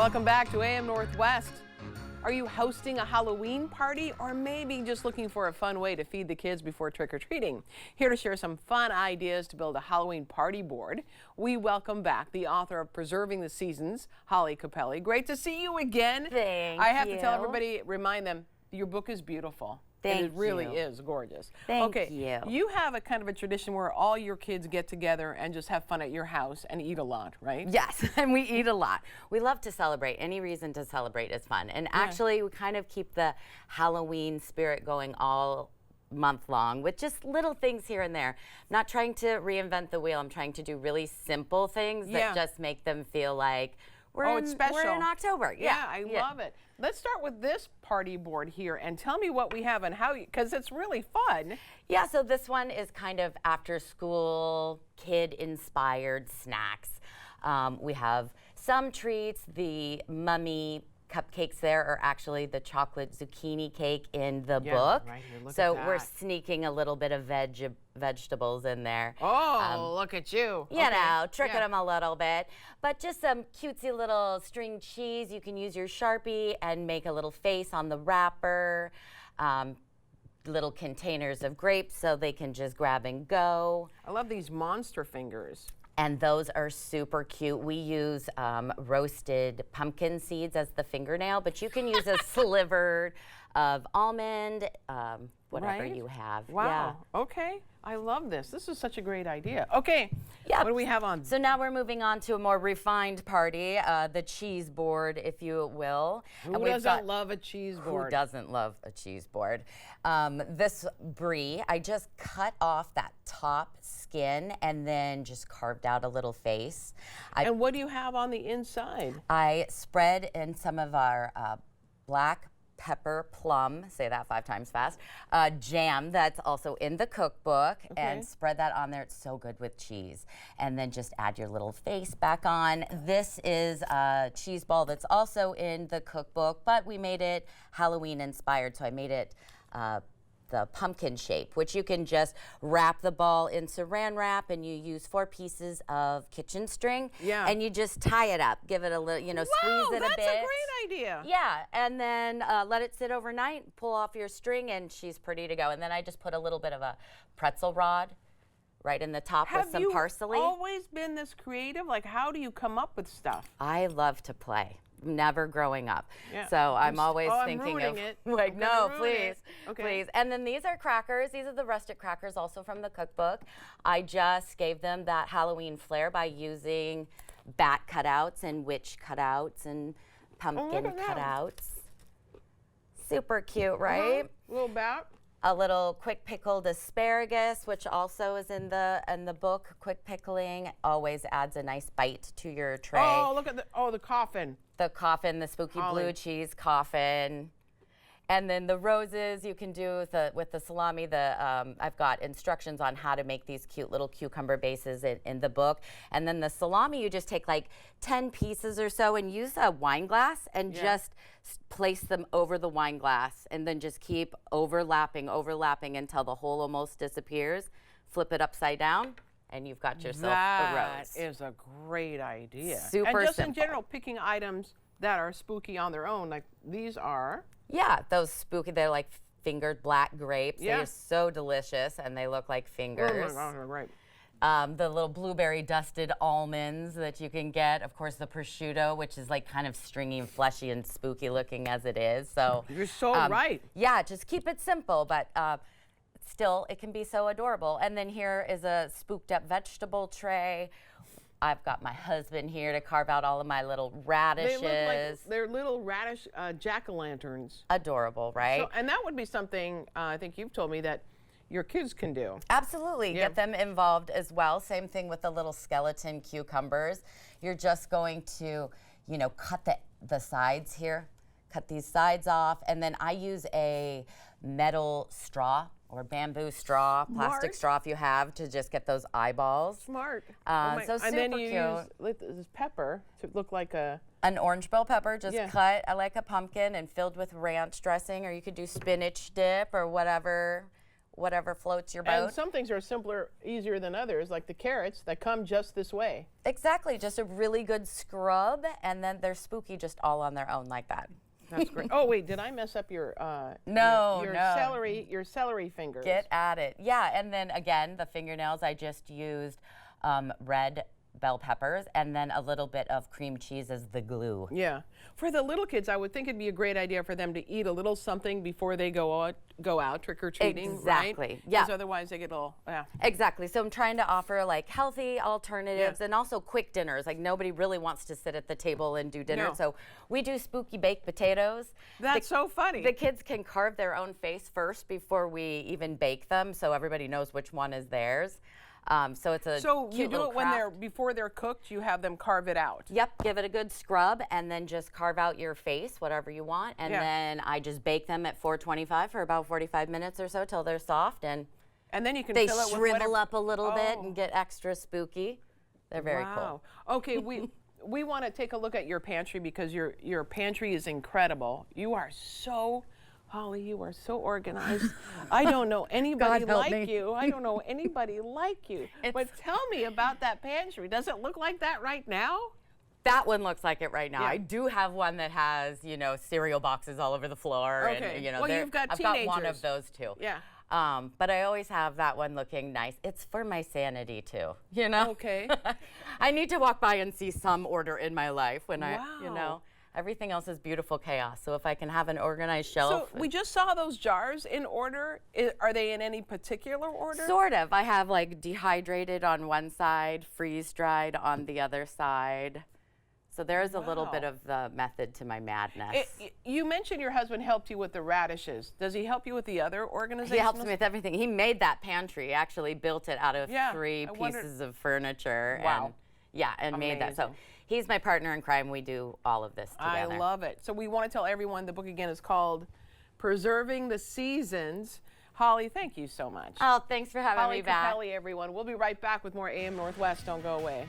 Welcome back to AM Northwest. Are you hosting a Halloween party or maybe just looking for a fun way to feed the kids before trick-or-treating? Here to share some fun ideas to build a Halloween party board, we welcome back the author of Preserving the Seasons, Holly Capelle. Great to see you again. Thank you. I have to tell everybody, remind them, your book is beautiful. It really is gorgeous. Thank you. You have a kind of a tradition where all your kids get together and just have fun at your house and eat a lot, right? Yes, and we eat a lot. We love to celebrate. Any reason to celebrate is fun. And actually, we kind of keep the Halloween spirit going all month long with just little things here and there. I'm not trying to reinvent the wheel. I'm trying to do really simple things that just make them feel like it's special. We're in October. Yeah, I love it. Let's start with this party board here and tell me what we have and how, because it's really fun. Yeah, so this one is kind of after school, kid inspired snacks. We have some treats. The mummy cupcakes there are actually the chocolate zucchini cake in the book. Right here, look so at that. we're sneaking a little bit of vegetables in there. Oh, look at you. You know, tricking them a little bit. But just some cutesy little string cheese. You can use your Sharpie and make a little face on the wrapper. Little containers of grapes so they can just grab and go. I love these monster fingers. And those are super cute. We use roasted pumpkin seeds as the fingernail, but you can use a sliver of almond, whatever you have. Wow. Yeah. Okay. I love this. This is such a great idea. Okay. Yep. What do we have on? So now we're moving on to a more refined party, the cheese board, if you will. Who doesn't love a cheese board? Who doesn't love a cheese board? This brie, I just cut off that top skin and then just carved out a little face. And what do you have on the inside? I spread in some of our black pepper plum, say that 5 times fast, jam that's also in the cookbook, and spread that on there. It's so good with cheese. And then just add your little face back on. This is a cheese ball that's also in the cookbook, but we made it Halloween inspired, so I made it the pumpkin shape, which you can just wrap the ball in saran wrap, and you use 4 pieces of kitchen string, and you just tie it up, give it a little, squeeze it a bit. That's a great idea. Yeah, and then let it sit overnight, pull off your string, and she's pretty to go. And then I just put a little bit of a pretzel rod right in the top with some parsley. Have you always been this creative? Like, how do you come up with stuff? I love to play. Never growing up. So I'm always thinking of like, no, please, please. And then these are crackers. These are the rustic crackers also from the cookbook. I just gave them that Halloween flair by using bat cutouts and witch cutouts and pumpkin cutouts. Super cute, right? Little bat. A little quick pickled asparagus, which also is in the book. Quick pickling always adds a nice bite to your tray. Oh, look at the coffin. The coffin, the spooky blue cheese coffin. And then the roses you can do with the salami. I've got instructions on how to make these cute little cucumber bases in the book. And then the salami, you just take like 10 pieces or so and use a wine glass and just place them over the wine glass, and then just keep overlapping until the hole almost disappears. Flip it upside down, and you've got yourself a rose. That is a great idea. Super And just simple. in general, picking items that are spooky on their own, like these are. Yeah, those spooky, they're like fingered black grapes. They're so delicious, and they look like fingers. Oh my gosh, they're great. The little blueberry dusted almonds that you can get. Of course, the prosciutto, which is like kind of stringy and fleshy and spooky looking as it is. So you're so right. Yeah, just keep it simple, but still it can be so adorable. And then here is a spooked up vegetable tray. I've got my husband here to carve out all of my little radishes. They're little radish jack-o'-lanterns. Adorable, right? So, and that would be something I think you've told me that your kids can do. Absolutely. Get them involved as well. Same thing with the little skeleton cucumbers. You're just going to, cut the sides here. Cut these sides off, and then I use a metal straw or bamboo straw, plastic straw if you have, to just get those eyeballs. Smart. So super and then you cute. use this pepper to look like an orange bell pepper, just cut like a pumpkin and filled with ranch dressing, or you could do spinach dip or whatever whatever floats your boat. And some things are simpler, easier than others, like the carrots that come just this way. Exactly, just a really good scrub, and then they're spooky just all on their own like that. That's great. Oh wait, did I mess up your No, your no. celery fingers? Get at it. Yeah, and then again, the fingernails, I just used red bell peppers and then a little bit of cream cheese as the glue. Yeah. For the little kids, I would think it'd be a great idea for them to eat a little something before they go out trick-or-treating, Exactly. right? Yeah. Because otherwise they get all, yeah. Exactly. So I'm trying to offer like healthy alternatives Yeah. and also quick dinners. Like nobody really wants to sit at the table and do dinner. No. So we do spooky baked potatoes. That's so funny. The kids can carve their own face first before we even bake them, so everybody knows which one is theirs. So it's a So cute you do little it when craft. before they're cooked, you have them carve it out. Yep, give it a good scrub and then just carve out your face, whatever you want. And Yeah. then I just bake them at 425 for about 45 minutes or so till they're soft. And And then you can they fill it with shrivel whatever. up a little bit Oh. and get extra spooky. They're very Wow. cool. Okay, we want to take a look at your pantry because your pantry is incredible. You are so, Holly, you are so organized. I don't know anybody God help like me. you. I don't know anybody like you. But tell me about that pantry. Does it look like that right now? That one looks like it right now. Yeah. I do have one that has, cereal boxes all over the floor. Okay. And, Well, there- you've got I've got one teenagers. of those too. Yeah. But I always have that one looking nice. It's for my sanity too, you know? Okay. I need to walk by and see some order in my life when Wow. everything else is beautiful chaos. So if I can have an organized So shelf. we just saw those jars in order. Are they in any particular order? Sort of. I have like dehydrated on one side, freeze dried on the other side. So there's a little bit Wow. of the method to my madness. You mentioned your husband helped you with the radishes. Does he help you with the other organizations? He helps me with everything. He made that pantry. He actually built it out of Yeah, three I wondered- pieces of furniture. Wow. And made that. So Amazing. he's my partner in crime. We do all of this together. I love it. So we want to tell everyone the book again is called Preserving the Seasons. Holly, thank you so much. Oh, thanks for having Holly me back. Capelle, everyone. We'll be right back with more AM Northwest. Don't go away.